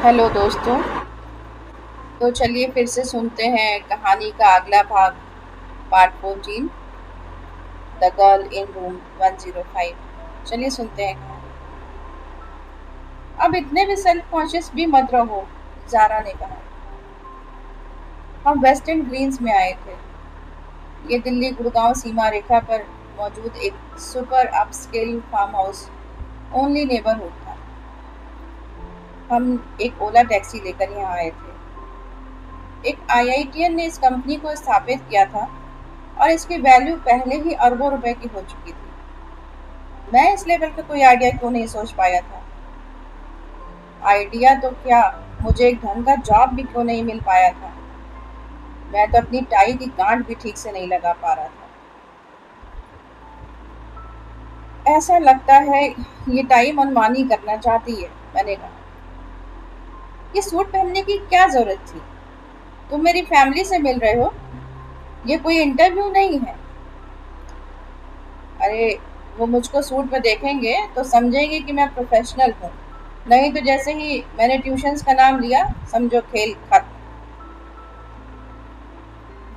Hello दोस्तों। तो चलिए फिर से सुनते हैं कहानी का अगला भाग, part 14, the girl in room 105। चलिए सुनते हैं कहानी। अब इतने भी सेल्फ कॉन्शियस भी मत रहो, जारा ने कहा। हम वेस्टर्न ग्रीन्स में आए थे। ये दिल्ली गुड़गांव सीमा रेखा पर मौजूद एक super upscale farm house only neighbourhood था। हम एक ओला टैक्सी लेकर यहाँ आए थे। एक आईआईटीएन ने इस कंपनी को स्थापित किया था और इसकी वैल्यू पहले ही अरबों रुपए की हो चुकी थी। मैं इस लेवल का कोई आइडिया क्यों नहीं सोच पाया था? आइडिया तो क्या, मुझे एक ढंग का जॉब भी क्यों नहीं मिल पाया था? मैं तो अपनी टाई की गांठ भी ठीक से नहीं लगा पा रहा था। ऐसा लगता है ये टाई मनमानी करना चाहती है, मैंने कहा। ये सूट पहनने की क्या जरूरत थी? तुम मेरी फैमिली से मिल रहे हो, ये कोई इंटरव्यू नहीं है। अरे, वो मुझको सूट में देखेंगे तो समझेंगे कि मैं प्रोफेशनल हूँ। नहीं तो जैसे ही मैंने ट्यूशंस का नाम लिया, समझो खेल खत्म।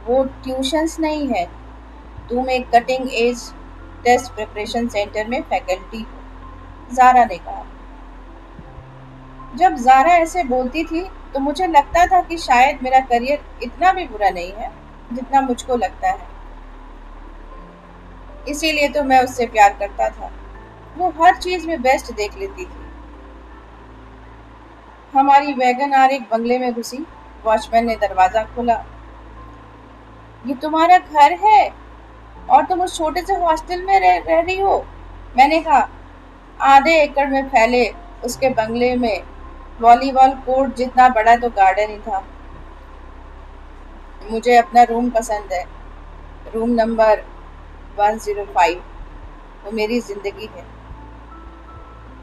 वो ट्यूशंस नहीं है, तुम एक cutting edge test preparation centre में फैकल्टी हो, जारा ने कहा। जब जारा ऐसे बोलती थी तो मुझे लगता था कि शायद मेरा करियर इतना भी बुरा नहीं है जितना मुझको लगता है। इसीलिए तो मैं उससे प्यार करता था। वो हर चीज में बेस्ट देख लेती थी। हमारी वैगन आर एक बंगले में घुसी। वॉचमैन ने दरवाजा खोला। ये तुम्हारा घर है और तुम उस छोटे से हॉस्टल में रह रही हो, मैंने कहा। आधे एकड़ में फैले उसके बंगले में वॉलीबॉल कोर्ट जितना बड़ा तो गार्डन ही था। मुझे अपना रूम पसंद है, रूम नंबर 105। वो मेरी जिंदगी है।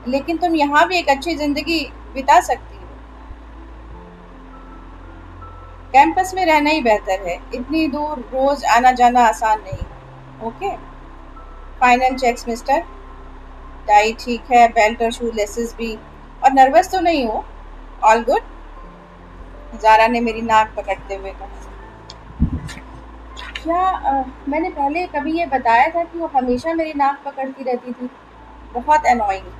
लेकिन तुम यहाँ भी एक अच्छी जिंदगी बिता सकती हो। कैंपस में रहना ही बेहतर है, इतनी दूर रोज आना जाना आसान नहीं। Okay, final checks mister. Tie ठीक है, बेल्ट और शू लेसेस भी। और नर्वस तो नहीं हो? ऑल गुड, जारा ने मेरी नाक पकड़ते हुए कहा। क्या मैंने पहले कभी ये बताया था कि वो हमेशा मेरी नाक पकड़ती रहती थी? बहुत अनोइंग।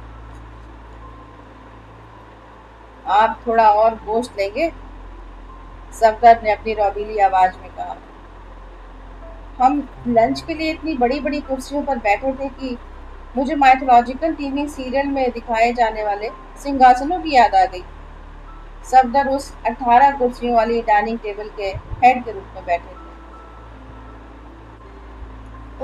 आप थोड़ा और गोश्त लेंगे? सफदर ने अपनी रौबीली आवाज में कहा। हम लंच के लिए इतनी बड़ी बड़ी कुर्सियों पर बैठे थे कि मुझे माइथोलॉजिकल टीवी सीरियल में दिखाए जाने वाले सिंहासनों की याद आ गई। सफदर उस 18 कुर्सियों वाली डाइनिंग टेबल के हेड के रूप में बैठे थे।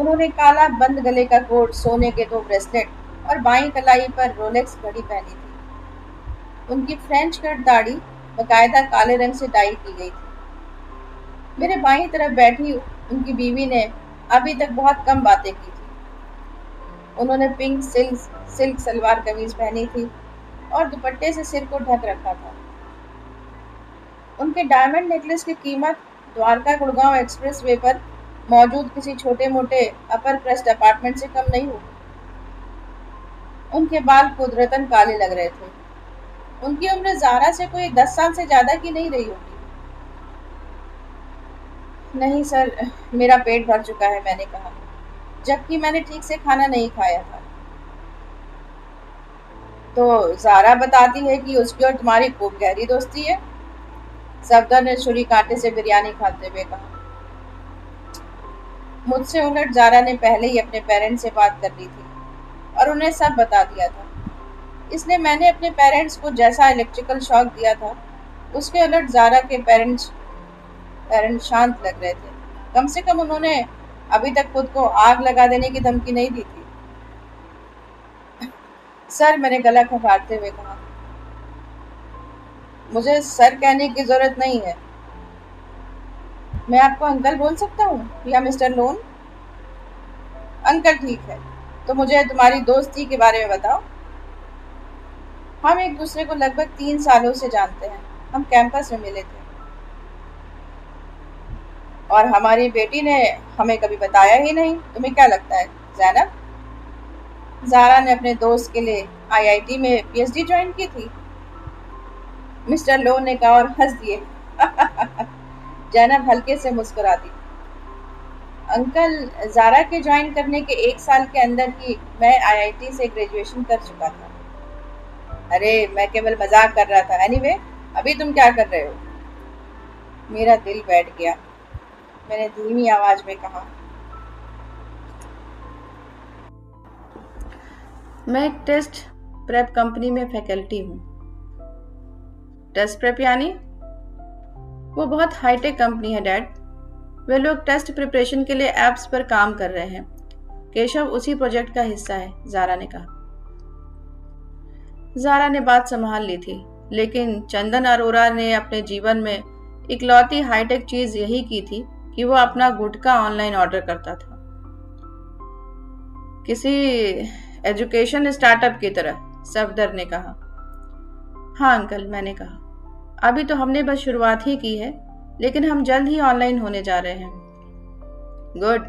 उन्होंने काला बंद गले का कोट, सोने के 2 ब्रेसलेट और बाईं कलाई पर रोलेक्स घड़ी पहनी थी। उनकी फ्रेंच कट दाढ़ी बकायदा काले रंग से डाई की गई थी। मेरे बाईं तरफ बैठी उनकी बीवी ने अभी तक बहुत कम बातें की थी। उन्होंने पिंक सिल्क सलवार कमीज पहनी थी और दुपट्टे से सिर को ढक रखा था। उनके डायमंड नेकलेस की कीमत द्वारका गुड़गांव एक्सप्रेस वे पर मौजूद किसी छोटे मोटे अपर क्रस्ट अपार्टमेंट से कम नहीं होगी। उनके बाल कुदरतन काले लग रहे थे। उनकी उम्र जारा से कोई 10 साल से ज्यादा की नहीं रही होगी। नहीं सर, मेरा पेट भर चुका है, मैंने कहा, जबकि मैंने ठीक से खाना नहीं खाया था। तो जारा बताती है कि उसकी और तुम्हारी खूब गहरी दोस्ती है, सफदर ने छुरी कांटे से बिरयानी खाते हुए कहा। मुझसे उलट जारा ने पहले ही अपने पेरेंट्स से बात कर ली थी और उन्हें सब बता दिया था। इसलिए मैंने अपने पेरेंट्स को जैसा इलेक्ट्रिकल शॉक दिया था, उसके उलट जारा के पेरेंट्स पेरेंट्स शांत लग रहे थे। कम से कम उन्होंने अभी तक खुद को आग लगा देने की धमकी नहीं दी थी। सर, मैंने गला खंगालते हुए कहा। मुझे सर कहने की जरूरत नहीं है। मैं आपको अंकल बोल सकता हूँ या मिस्टर लोन? अंकल ठीक है। तो मुझे तुम्हारी दोस्ती के बारे में बताओ। हम एक दूसरे को लगभग 3 सालों से जानते हैं। हम कैंपस में मिले थे और हमारी बेटी ने हमें कभी बताया ही नहीं। तुम्हें क्या लगता है जैनब? जारा ने अपने दोस्त के लिए आईआईटी में पीएचडी ज्वाइन की थी। मिस्टर लो ने कहा और हंस दिए। जैनब हल्के से मुस्कुरा दी। अंकल, ज़ारा के ज्वाइन करने के 1 साल के अंदर ही मैं आईआईटी से ग्रेजुएशन कर चुका था। अरे मैं केवल मजाक कर रहा था। एनीवे, अभी तुम क्या कर रहे हो? मेरा दिल बैठ गया। मैंने धीमी आवाज में कहा, मैं एक टेस्ट प्रेप कंपनी में फैकल्टी हूँ। टेस्ट प्रेप यानी? वो बहुत हाईटेक कंपनी है डैड। वे लोग टेस्ट प्रिपरेशन के लिए ऐप्स पर काम कर रहे हैं। केशव उसी प्रोजेक्ट का हिस्सा है, ज़ारा ने कहा। ज़ारा ने बात संभाल ली थी, लेकिन चंदन अरोरा ने अपने जीवन में इकलौती हाईटेक चीज यही की थी कि वो अपना गुटखा ऑनलाइन ऑर्डर करता था, किसी एजुकेशन स्टार्टअप की तरह, सफदर ने कहा। हाँ अंकल, मैंने कहा, अभी तो हमने बस शुरुआत ही की है, लेकिन हम जल्द ही ऑनलाइन होने जा रहे हैं। गुड।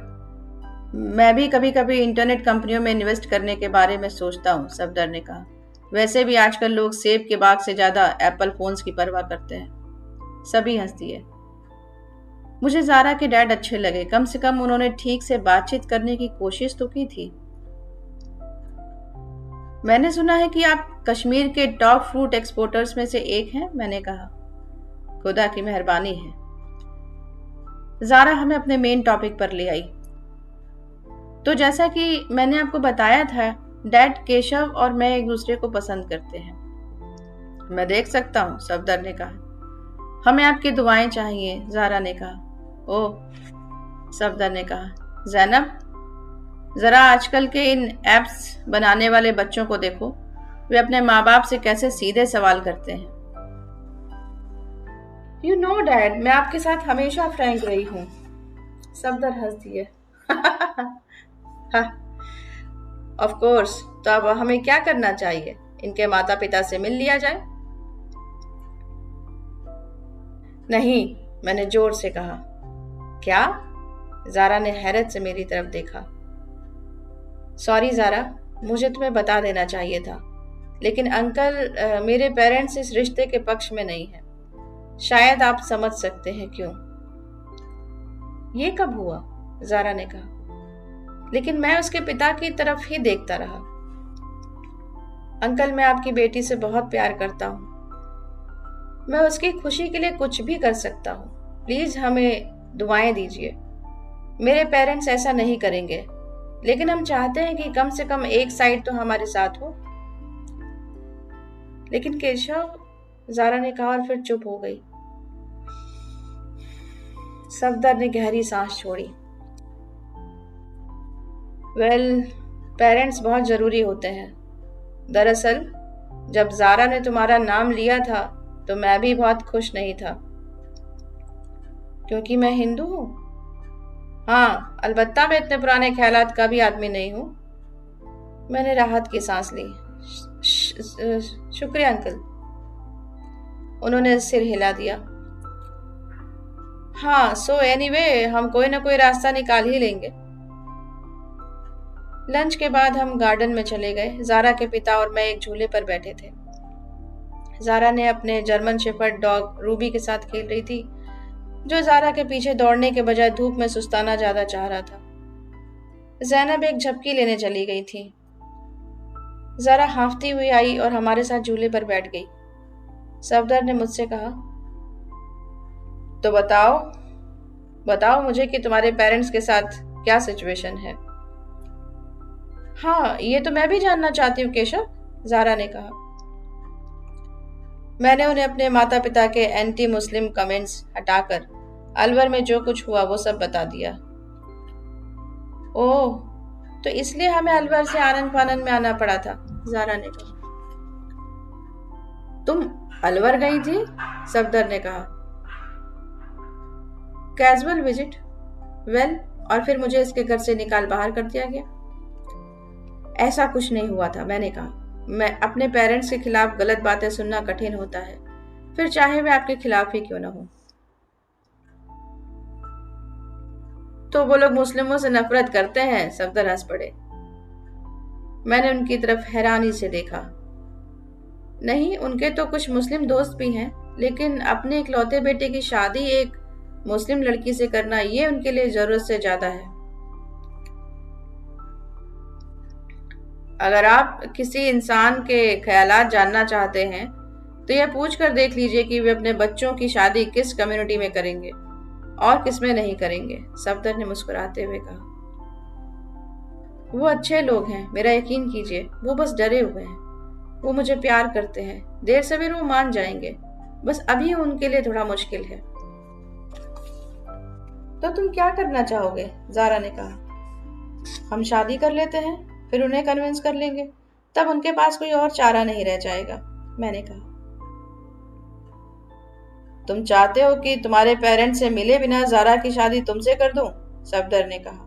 मैं भी कभी कभी इंटरनेट कंपनियों में इन्वेस्ट करने के बारे में सोचता हूँ, सफदर ने कहा। वैसे भी आजकल लोग सेब के बाग से ज्यादा एप्पल फोन्स की परवाह करते हैं। सभी हंस दिए। मुझे ज़ारा के डैड अच्छे लगे। कम से कम उन्होंने ठीक से बातचीत करने की कोशिश तो की थी। मैंने सुना है कि आप कश्मीर के टॉप फ्रूट एक्सपोर्टर्स में से एक हैं, मैंने कहा। खुदा की मेहरबानी है। ज़ारा हमें अपने मेन टॉपिक पर ले आई। तो जैसा कि मैंने आपको बताया था, डैड केशव और मैं एक दूसरे को पसंद करते हैं। मैं देख सकता हूँ, सफदर ने कहा। हमें आपकी दुआएं चाहिए, ज़ारा ने कहा। ओह, सफदर ने कहा। जैनब, जरा आजकल के इन एप्स बनाने वाले बच्चों को देखो। वे अपने माँ बाप से कैसे सीधे सवाल करते हैं। यू नो डैड, मैं आपके साथ हमेशा फ्रैंक रही हूँ। सफदर हंस दिए। Of course. तो अब हमें क्या करना चाहिए? इनके माता पिता से मिल लिया जाए? नहीं, मैंने जोर से कहा। क्या? ज़ारा ने हैरत से मेरी तरफ देखा। सॉरी ज़ारा, मुझे तुम्हें बता देना चाहिए था, लेकिन अंकल, मेरे पेरेंट्स इस रिश्ते के पक्ष में नहीं है। शायद आप समझ सकते हैं क्यों। ये कब हुआ? ज़ारा ने कहा। लेकिन मैं उसके पिता की तरफ ही देखता रहा। अंकल, मैं आपकी बेटी से बहुत प्यार करता हूँ। मैं उसकी खुशी के लिए कुछ भी कर सकता हूँ। प्लीज हमें दुआएं दीजिए। मेरे पेरेंट्स ऐसा नहीं करेंगे, लेकिन हम चाहते हैं कि कम से कम एक साइड तो हमारे साथ हो। लेकिन केशव, ज़ारा ने कहा और फिर चुप हो गई। सफदर ने गहरी सांस छोड़ी। वेल, पेरेंट्स बहुत जरूरी होते हैं। दरअसल जब ज़ारा ने तुम्हारा नाम लिया था तो मैं भी बहुत खुश नहीं था। क्योंकि मैं हिंदू हूँ? हाँ, अलबत्ता मैं इतने पुराने ख्यालात का भी आदमी नहीं हूँ। मैंने राहत की सांस ली। शुक्रिया अंकल। उन्होंने सिर हिला दिया। हाँ, सो एनीवे, हम कोई ना कोई रास्ता निकाल ही लेंगे। लंच के बाद हम गार्डन में चले गए। ज़ारा के पिता और मैं एक झूले पर बैठे थे। ज़ारा ने अपने जर्मन शेफर्ड डॉग रूबी के साथ खेल रही थी, जो ज़ारा के पीछे दौड़ने के बजाय धूप में सुस्ताना ज्यादा चाह रहा था। जैनब एक झपकी लेने चली गई थी। ज़ारा हांफती हुई आई और हमारे साथ झूले पर बैठ गई। सफदर ने मुझसे कहा, तो बताओ बताओ मुझे कि तुम्हारे पेरेंट्स के साथ क्या सिचुएशन है। हाँ, ये तो मैं भी जानना चाहती हूँ केशव, ज़ारा ने कहा। मैंने उन्हें अपने माता पिता के एंटी मुस्लिम कमेंट्स हटाकर अलवर में जो कुछ हुआ वो सब बता दिया। ओह, तो इसलिए हमें अलवर से आनन फानन में आना पड़ा था, ज़ारा ने कहा। तुम अलवर गई थी? सफदर ने कहा। Casual visit. वेल, और फिर मुझे इसके घर से निकाल बाहर कर दिया गया। ऐसा कुछ नहीं हुआ था, मैंने कहा। मैं अपने पेरेंट्स के खिलाफ गलत बातें सुनना कठिन होता है, फिर चाहे वे आपके खिलाफ ही क्यों ना हो। तो वो लोग मुस्लिमों से नफरत करते हैं? सफदर हंस पड़े। मैंने उनकी तरफ हैरानी से देखा। नहीं, उनके तो कुछ मुस्लिम दोस्त भी हैं, लेकिन अपने इकलौते बेटे की शादी एक मुस्लिम लड़की से करना ये उनके लिए जरूरत से ज्यादा है। अगर आप किसी इंसान के ख्यालात जानना चाहते हैं तो यह पूछ कर देख लीजिए कि वे अपने बच्चों की शादी किस कम्युनिटी में करेंगे और किस में नहीं करेंगे, सफदर ने मुस्कुराते हुए कहा। वो अच्छे लोग हैं, मेरा यकीन कीजिए, वो बस डरे हुए हैं। वो मुझे प्यार करते हैं, देर सवेर वो मान जाएंगे, बस अभी उनके लिए थोड़ा मुश्किल है। तो तुम क्या करना चाहोगे? जारा ने कहा। हम शादी कर लेते हैं, फिर उन्हें कन्विंस कर लेंगे, तब उनके पास कोई और चारा नहीं रह जाएगा, मैंने कहा। तुम चाहते हो कि तुम्हारे पेरेंट्स से मिले बिना जारा की शादी तुमसे कर दूं? सफदर ने कहा।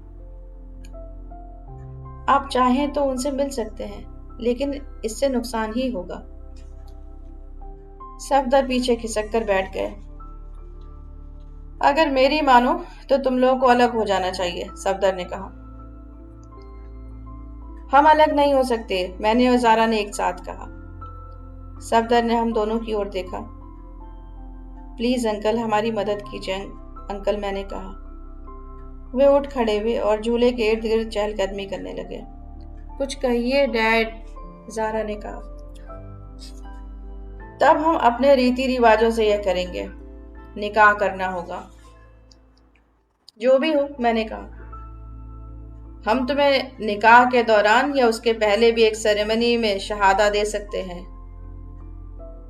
आप चाहें तो उनसे मिल सकते हैं, लेकिन इससे नुकसान ही होगा। सफदर पीछे खिसक कर बैठ गए। अगर मेरी मानो तो तुम लोगों को अलग हो जाना चाहिए, सफदर ने कहा। हम अलग नहीं हो सकते, मैंने और जारा ने एक साथ कहा। सफदर ने हम दोनों की ओर देखा। प्लीज अंकल, हमारी मदद कीजिए अंकल, मैंने कहा। वे उठ खड़े हुए और झूले के इर्द गिर्द चहलकदमी करने लगे। कुछ कहिए डैड, जारा ने कहा। तब हम अपने रीति रिवाजों से यह करेंगे, निकाह करना होगा। जो भी हो, मैंने कहा। हम तुम्हें निकाह के दौरान या उसके पहले भी एक सेरेमनी में शहादा दे सकते हैं।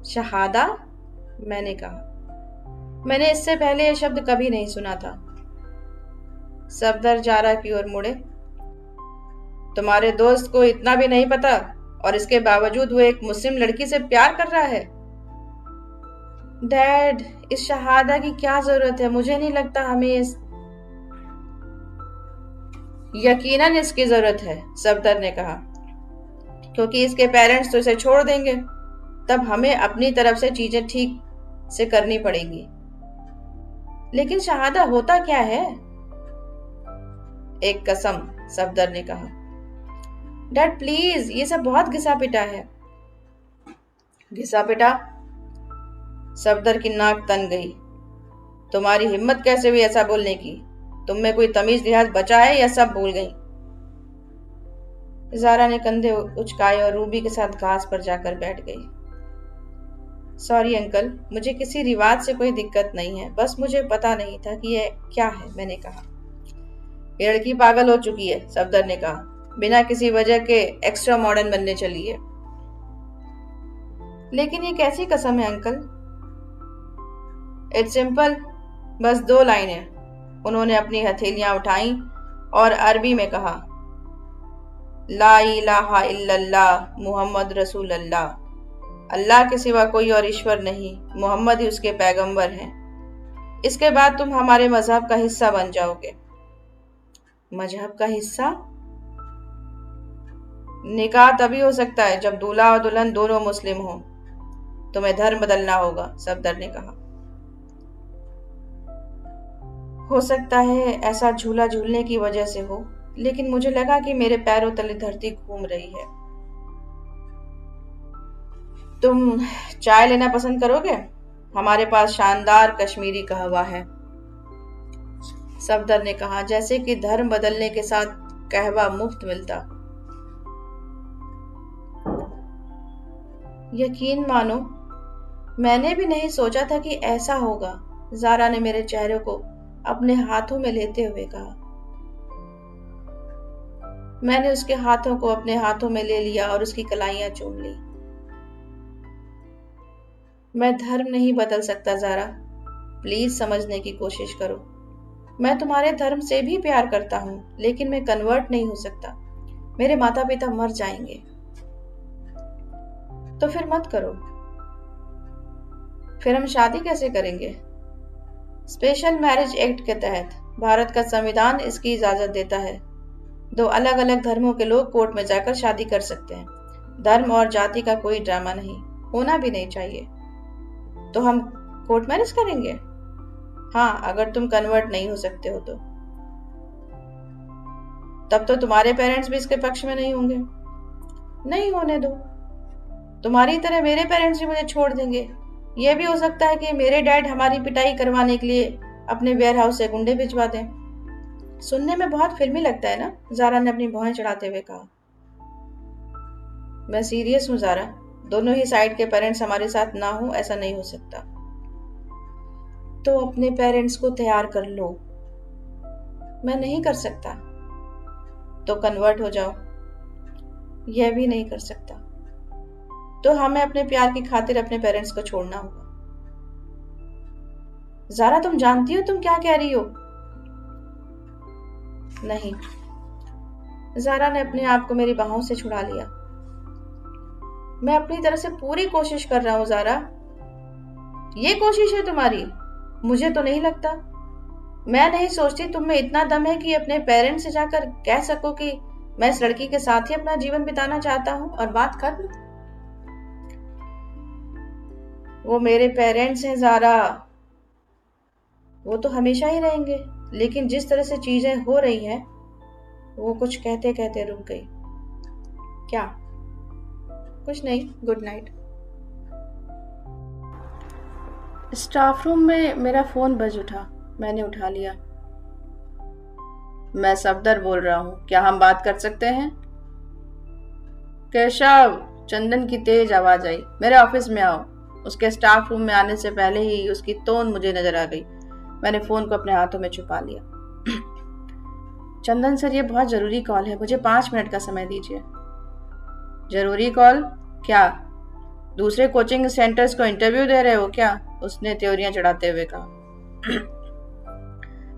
शहादा? मैंने कहा। मैंने इससे पहले यह शब्द कभी नहीं सुना था। सफदर जारा की ओर मुड़े। तुम्हारे दोस्त को इतना भी नहीं पता और इसके बावजूद वो एक मुस्लिम लड़की से प्यार कर रहा है? डैड, इस शहादा की क्या जरूरत है? मुझे नहीं लगता हमें यकीनन इसकी जरूरत है, सफदर ने कहा, क्योंकि इसके पेरेंट्स तो इसे छोड़ देंगे। तब हमें अपनी तरफ से चीजें ठीक से करनी पड़ेंगी। लेकिन शहादा होता क्या है? एक कसम, सफदर ने कहा। डैड प्लीज, ये सब बहुत घिसा पिटा है। घिसा पिटा? सफदर की नाक तन गई। तुम्हारी हिम्मत कैसे हुई ऐसा बोलने की? तुम में कोई तमीज लिहाज बचा है या सब भूल गई? जारा ने कंधे उचकाए और रूबी के साथ घास पर जाकर बैठ गई। सॉरी अंकल, मुझे किसी रिवाज से कोई दिक्कत नहीं है, बस मुझे पता नहीं था कि यह क्या है, मैंने कहा। ये लड़की पागल हो चुकी है, सफदर ने कहा, बिना किसी वजह के एक्स्ट्रा मॉडर्न बनने चली है। लेकिन ये कैसी कसम है अंकल? इट्स सिंपल, बस 2 लाइनें। उन्होंने अपनी हथेलियां उठाई और अरबी में कहा, ला इलाहा इल्लल्लाह मुहम्मद रसूल अल्लाह। अल्लाह के सिवा कोई और ईश्वर नहीं, मोहम्मद ही उसके पैगंबर हैं। इसके बाद तुम हमारे मजहब का हिस्सा बन जाओगे। मजहब का हिस्सा? निकाह तभी हो सकता है जब दूल्हा और दुल्हन दोनों मुस्लिम हों। तुम्हें धर्म बदलना होगा, सफदर ने कहा। हो सकता है ऐसा झूला झूलने की वजह से हो, लेकिन मुझे लगा कि मेरे पैरों तले धरती घूम रही है। तुम चाय लेना पसंद करोगे? हमारे पास शानदार कश्मीरी कहवा है, सफदर ने कहा, जैसे कि धर्म बदलने के साथ कहवा मुफ्त मिलता। यकीन मानो, मैंने भी नहीं सोचा था कि ऐसा होगा, जारा ने मेरे चेहरे को अपने हाथों में लेते हुए कहा। मैंने उसके हाथों को अपने हाथों में ले लिया और उसकी कलाइयां चूम ली। मैं धर्म नहीं बदल सकता जारा, प्लीज समझने की कोशिश करो। मैं तुम्हारे धर्म से भी प्यार करता हूं, लेकिन मैं कन्वर्ट नहीं हो सकता। मेरे माता पिता मर जाएंगे। तो फिर मत करो। फिर हम शादी कैसे करेंगे? स्पेशल मैरिज एक्ट के तहत। भारत का संविधान इसकी इजाजत देता है। 2 अलग अलग धर्मों के लोग कोर्ट में जाकर शादी कर सकते हैं। धर्म और जाति का कोई ड्रामा नहीं, होना भी नहीं चाहिए। तो हम कोर्ट मैरिज करेंगे? हाँ, अगर तुम कन्वर्ट नहीं हो सकते हो तो। तब तो तुम्हारे पेरेंट्स भी इसके पक्ष में नहीं होंगे। नहीं होने दो। तुम्हारी तरह मेरे पेरेंट्स भी मुझे छोड़ देंगे। यह भी हो सकता है कि मेरे डैड हमारी पिटाई करवाने के लिए अपने वेयर हाउस से गुंडे भिजवा दें। सुनने में बहुत फिल्मी लगता है ना, ज़ारा ने अपनी भौहें चढ़ाते हुए कहा। मैं सीरियस हूँ ज़ारा, दोनों ही साइड के पेरेंट्स हमारे साथ ना हो ऐसा नहीं हो सकता। तो अपने पेरेंट्स को तैयार कर लो। मैं नहीं कर सकता। तो कन्वर्ट हो जाओ। यह भी नहीं कर सकता। तो हमें अपने प्यार की खातिर अपने पेरेंट्स को छोड़ना होगा। ज़ारा, तुम जानती हो तुम क्या कह रही हो? नहीं। ज़ारा ने अपने आप को मेरी बाहों से छुड़ा लिया। मैं अपनी तरफ से पूरी कोशिश कर रहा हूँ ज़ारा। ये कोशिश है तुम्हारी? मुझे तो नहीं लगता। मैं नहीं सोचती तुम में इतना दम है कि अपने पेरेंट्स से जाकर कह सको कि मैं इस लड़की के साथ ही अपना जीवन बिताना चाहता हूँ और बात खत्म। वो मेरे पेरेंट्स हैं ज़ारा। वो तो हमेशा ही रहेंगे, लेकिन जिस तरह से चीजें हो रही हैं, वो कुछ कहते कहते रुक गई। क्या? कुछ नहीं, गुड नाइट। स्टाफ रूम में मेरा फोन बज उठा। मैंने उठा लिया। मैं सफदर बोल रहा हूँ, क्या हम बात कर सकते हैं? केशव, चंदन की तेज आवाज आई। मेरे ऑफिस में आओ। उसके स्टाफ रूम में आने से पहले ही उसकी टोन मुझे नजर आ गई। मैंने फोन को अपने हाथों में छुपा लिया। चंदन सर, ये बहुत जरूरी कॉल है, मुझे 5 मिनट का समय दीजिए। जरूरी कॉल? क्या दूसरे कोचिंग सेंटर्स को इंटरव्यू दे रहे हो क्या? उसने त्योरियां चढ़ाते हुए कहा।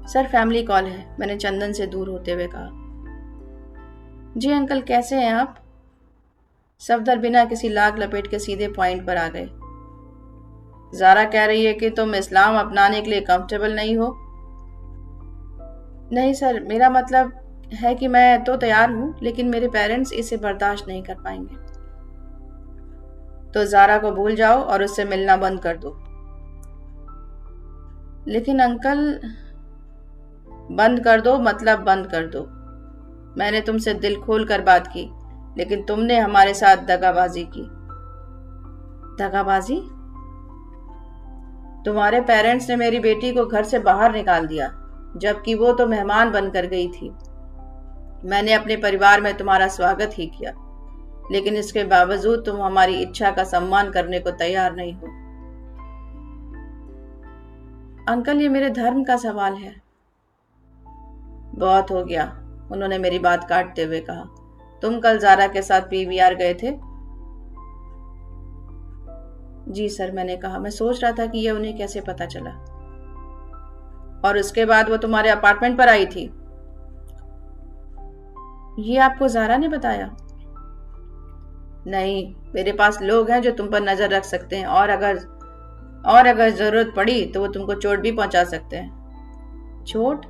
सर, फैमिली कॉल है, मैंने चंदन से दूर होते हुए कहा। जी अंकल, कैसे हैं आप? सफदर बिना किसी लाग लपेट के सीधे पॉइंट पर आ गए। ज़ारा कह रही है कि तुम इस्लाम अपनाने के लिए कंफर्टेबल नहीं हो। नहीं सर, मेरा मतलब है कि मैं तो तैयार हूँ, लेकिन मेरे पेरेंट्स इसे बर्दाश्त नहीं कर पाएंगे। तो ज़ारा को भूल जाओ और उससे मिलना बंद कर दो। लेकिन अंकल। बंद कर दो मतलब बंद कर दो। मैंने तुमसे दिल खोल कर बात की, लेकिन तुमने हमारे साथ दगाबाजी की। दगाबाजी? तुम्हारे पेरेंट्स ने मेरी बेटी को घर से बाहर निकाल दिया, जबकि वो तो मेहमान बनकर गई थी। मैंने अपने परिवार में तुम्हारा स्वागत ही किया, लेकिन इसके बावजूद तुम हमारी इच्छा का सम्मान करने को तैयार नहीं हो। अंकल, ये मेरे धर्म का सवाल है। बहुत हो गया, उन्होंने मेरी बात काटते हुए कहा। तुम कल ज़ारा के साथ पीवीआर गए थे? जी सर, मैंने कहा। मैं सोच रहा था कि यह उन्हें कैसे पता चला। और उसके बाद वो तुम्हारे अपार्टमेंट पर आई थी? ये आपको ज़ारा ने बताया? नहीं, मेरे पास लोग हैं जो तुम पर नजर रख सकते हैं, और अगर जरूरत पड़ी तो वो तुमको चोट भी पहुंचा सकते हैं। चोट?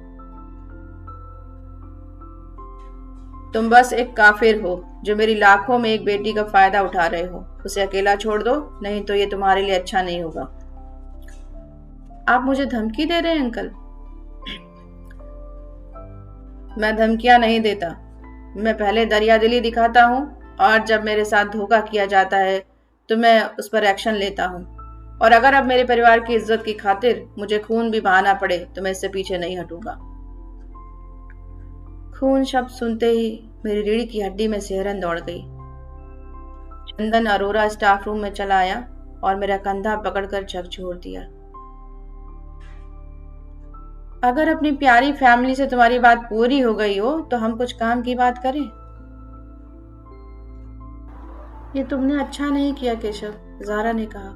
तुम बस एक काफिर हो जो मेरी लाखों में एक बेटी का फायदा उठा रहे हो। उसे अकेला छोड़ दो, नहीं तो ये तुम्हारे लिए अच्छा नहीं होगा। आप मुझे धमकी दे रहे हैं अंकल? मैं धमकियां नहीं देता। मैं पहले दरियादिली दिखाता हूँ, और जब मेरे साथ धोखा किया जाता है तो मैं उस पर एक्शन लेता हूँ। और अगर अब मेरे परिवार की इज्जत की खातिर मुझे खून भी बहाना पड़े तो मैं इससे पीछे नहीं हटूंगा। खून शब्द सुनते ही मेरी रीढ़ की हड्डी में सिहरन दौड़ गई। चंदन अरोरा स्टाफ रूम में चला आया और मेरा कंधा पकड़कर झकझोर दिया। अगर अपनी प्यारी फैमिली से तुम्हारी बात पूरी हो गई हो तो हम कुछ काम की बात करें। ये तुमने अच्छा नहीं किया केशव, ज़ारा ने कहा।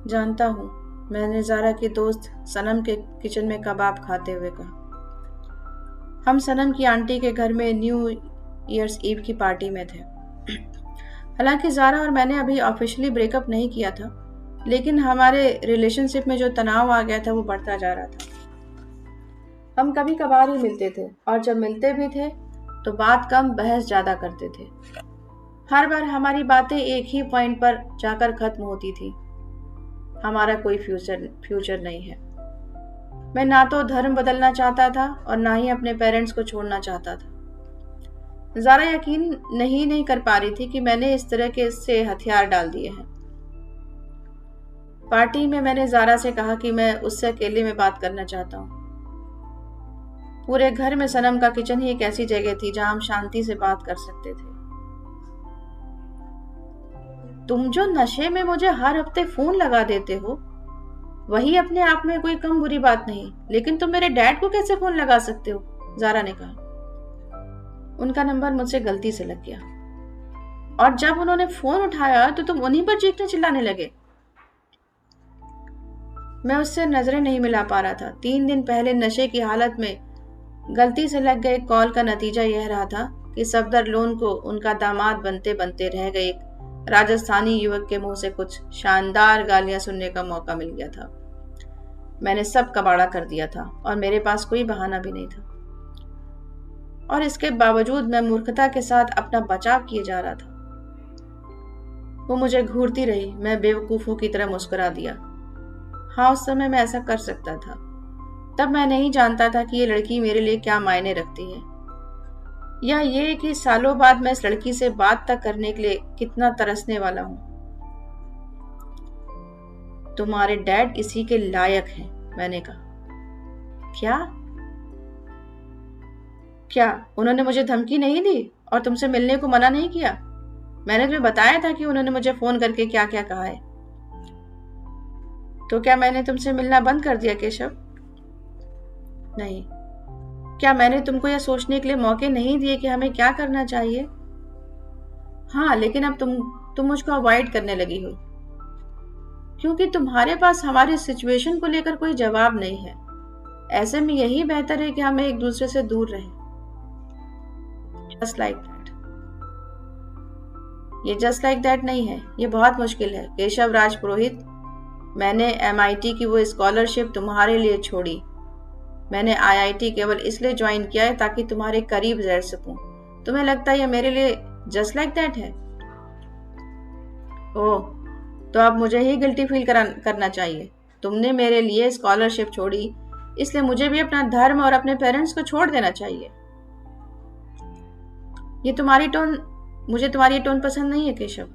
जानता हूँ, मैंने ज़ारा की दोस्त सनम के किचन में कबाब खाते हुए कहा। हम सनम की आंटी के घर में न्यू ईयर्स ईव की पार्टी में थे। हालांकि ज़ारा और मैंने अभी ऑफिशियली ब्रेकअप नहीं किया था, लेकिन हमारे रिलेशनशिप में जो तनाव आ गया था वो बढ़ता जा रहा था। हम कभी कभार ही मिलते थे, और जब मिलते भी थे तो बात कम बहस ज़्यादा करते थे। हर बार हमारी बातें एक ही पॉइंट पर जाकर खत्म होती थी। हमारा कोई फ्यूचर नहीं है। मैं ना तो धर्म बदलना चाहता था और ना ही अपने पेरेंट्स को छोड़ना चाहता था। ज़ारा यकीन नहीं कर पा रही थी कि मैंने इस तरह के इससे हथियार डाल दिए हैं। पार्टी में मैंने ज़ारा से कहा कि मैं उससे अकेले में बात करना चाहता हूँ। पूरे घर में सनम का किचन ही एक ऐसी जगह थी जहां हम शांति से बात कर सकते थे। तुम जो नशे में मुझे हर हफ्ते फोन लगा देते हो, वही अपने आप में कोई कम बुरी बात नहीं, लेकिन तुम मेरे डैड को कैसे फोन लगा सकते हो? ज़ारा ने कहा। उनका नंबर मुझसे गलती से लग गया, और जब उन्होंने फोन उठाया तो तुम उन्हीं पर चीखने चिल्लाने लगे। मैं उससे नजरें नहीं मिला पा रहा था। 3 दिन पहले नशे की हालत में गलती से लग गए कॉल का नतीजा यह रहा था कि सफदर लोन को उनका दामाद बनते बनते रह गए एक राजस्थानी युवक के मुंह से कुछ शानदार गालियां सुनने का मौका मिल गया था। मैंने सब कबाड़ा कर दिया था और मेरे पास कोई बहाना भी नहीं था, और इसके बावजूद मैं मूर्खता के साथ अपना बचाव किए जा रहा था। वो मुझे घूरती रही। मैं बेवकूफों की तरह मुस्कुरा दिया। हाँ, उस समय मैं ऐसा कर सकता था। तब मैं नहीं जानता था कि ये लड़की मेरे लिए क्या मायने रखती है, या ये कि सालों बाद मैं इस लड़की से बात तक करने के लिए कितना तरसने वाला हूं। तुम्हारे डैड इसी के लायक हैं, मैंने कहा। क्या क्या उन्होंने मुझे धमकी नहीं दी और तुमसे मिलने को मना नहीं किया? मैंने तुम्हें बताया था कि उन्होंने मुझे फोन करके क्या क्या कहा है। तो क्या मैंने तुमसे मिलना बंद कर दिया केशव? नहीं। क्या मैंने तुमको यह सोचने के लिए मौके नहीं दिए कि हमें क्या करना चाहिए? हाँ, लेकिन अब तुम मुझको अवॉइड करने लगी हो, क्योंकि तुम्हारे पास हमारी सिचुएशन को लेकर कोई जवाब नहीं है। ऐसे में यही बेहतर है कि हम एक दूसरे से दूर रहें। Just like that. ये जस्ट लाइक दैट नहीं है, ये बहुत मुश्किल है। केशव राज पुरोहित, मैंने MIT की वो स्कॉलरशिप तुम्हारे लिए छोड़ी। मैंने IIT केवल इसलिए ज्वाइन किया है ताकि तुम्हारे करीब रह सकूं। तुम्हें लगता है ये मेरे लिए जस्ट लाइक दैट है? ओह, तो अब मुझे ही गिल्टी फील करना चाहिए। तुमने मेरे लिए स्कॉलरशिप छोड़ी, इसलिए मुझे भी अपना धर्म और अपने पेरेंट्स को छोड़ देना चाहिए। मुझे तुम्हारी टोन पसंद नहीं है केशव।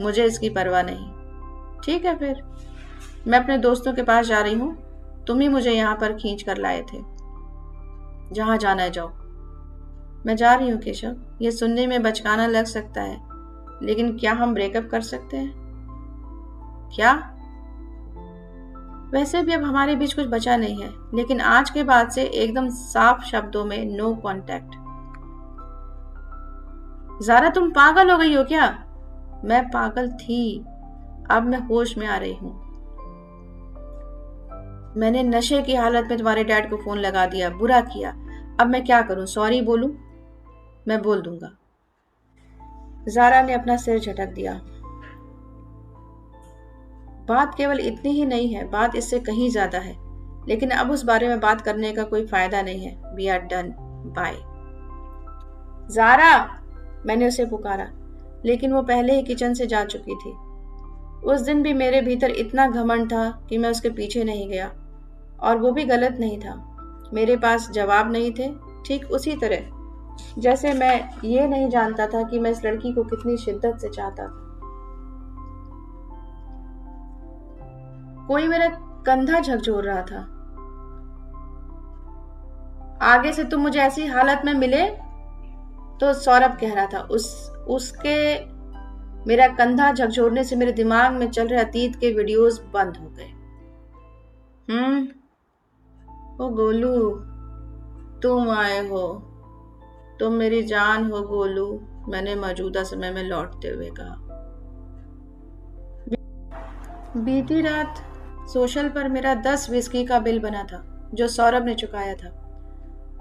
मुझे इसकी परवाह नहीं। ठीक है, फिर मैं अपने दोस्तों के पास जा रही हूँ। तुम ही मुझे यहाँ पर खींच कर लाए थे। जहां जाना है जाओ। मैं जा रही हूँ केशव। ये सुनने में बचकाना लग सकता है, लेकिन क्या हम ब्रेकअप कर सकते हैं? क्या? वैसे भी अब हमारे बीच कुछ बचा नहीं है, लेकिन आज के बाद से एकदम साफ शब्दों में नो कांटेक्ट। ज़ारा, तुम पागल हो गई हो क्या? मैं पागल थी, अब मैं होश में आ रही हूं। मैंने नशे की हालत में तुम्हारे डैड को फोन लगा दिया, बुरा किया। अब मैं क्या करूं? सॉरी बोलूं? मैं बोल दूंगा। ज़ारा ने अपना सिर झटक दिया। बात केवल इतनी ही नहीं है, बात इससे कहीं ज्यादा है, लेकिन अब उस बारे में बात करने का कोई फायदा नहीं है। We are done, bye. Zara, मैंने उसे पुकारा, लेकिन वो पहले ही किचन से जा चुकी थी। उस दिन भी मेरे भीतर इतना घमंड था कि मैं उसके पीछे नहीं गया, और वो भी गलत नहीं था। मेरे पास जवाब नहीं थे, ठीक उसी तरह जैसे मैं ये नहीं जानता था कि मैं इस लड़की को कितनी शिद्दत से चाहता था। कोई मेरा कंधा झकझोर रहा था। आगे से तुम मुझे ऐसी हालत में मिले तो सौरभ कह रहा था। उसके मेरा कंधा झकझोरने से मेरे दिमाग में चल रहे अतीत के वीडियोस बंद हो गए। ओ गोलू, तुम आए हो। तुम मेरी जान हो गोलू, मैंने मौजूदा समय में लौटते हुए कहा। बीती रात सोशल पर मेरा 10 विस्की का बिल बना था, जो सौरभ ने चुकाया था,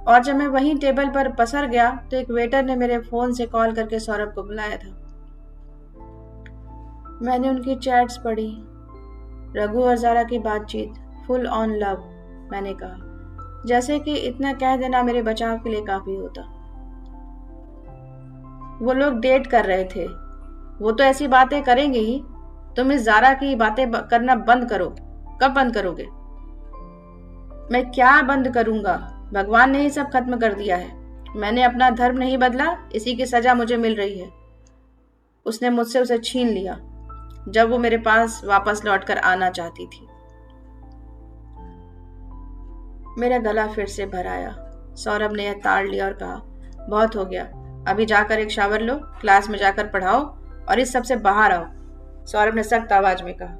और जब मैं वहीं टेबल पर पसर गया तो एक वेटर ने मेरे फोन से कॉल करके सौरभ को बुलाया था। मैंने उनकी चैट्स पढ़ी, रघु और ज़ारा की बातचीत, फुल ऑन लव। मैंने कहा, जैसे कि इतना कह देना मेरे बचाव के लिए काफी होता। वो लोग डेट कर रहे थे। वो तो ऐसी बातें करेंगे ही। तुम इस ज़ारा की बातें करना बंद करो। कब बंद करोगे? मैं क्या बंद करूंगा? भगवान ने ही सब खत्म कर दिया है। मैंने अपना धर्म नहीं बदला, इसी की सजा मुझे मिल रही है। उसने मुझसे उसे छीन लिया जब वो मेरे पास वापस लौटकर आना चाहती थी। मेरा गला फिर से भर आया। सौरभ ने यह ताड़ लिया और कहा, बहुत हो गया, अभी जाकर एक शावर लो, क्लास में जाकर पढ़ाओ और इस सब से बाहर आओ। सौरभ ने सख्त आवाज में कहा।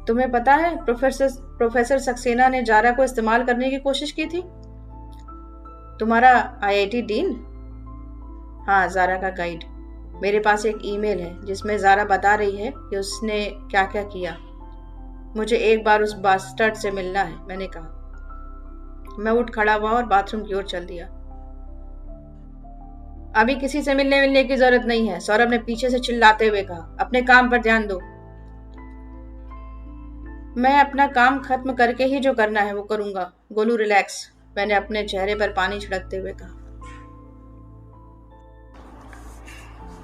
तुम्हें पता है प्रोफेसर सक्सेना ने जारा को इस्तेमाल करने की कोशिश की थी। तुम्हारा आईआईटी डीन? हाँ, जारा का गाइड। मेरे पास एक ईमेल है जिसमें जारा बता रही है कि उसने क्या क्या किया। मुझे एक बार उस बास्टर्ड से मिलना है, मैंने कहा। मैं उठ खड़ा हुआ और बाथरूम की ओर चल दिया। अभी किसी से मिलने की जरूरत नहीं है, सौरभ ने पीछे से चिल्लाते हुए कहा। अपने काम पर ध्यान दो। मैं अपना काम खत्म करके ही जो करना है वो करूंगा। गोलू रिलैक्स, मैंने अपने चेहरे पर पानी छिड़कते हुए कहा।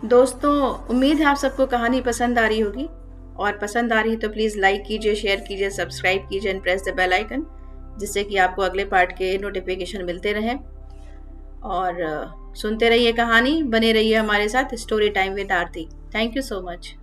दोस्तों, उम्मीद है आप सबको कहानी पसंद आ रही होगी, और पसंद आ रही तो प्लीज़ लाइक कीजिए, शेयर कीजिए, सब्सक्राइब कीजिए and press the bell icon, जिससे कि आपको अगले पार्ट के नोटिफिकेशन मिलते रहें। और सुनते रहिए कहानी, बने रहिए हमारे साथ story time with Aarti. Thank you so much.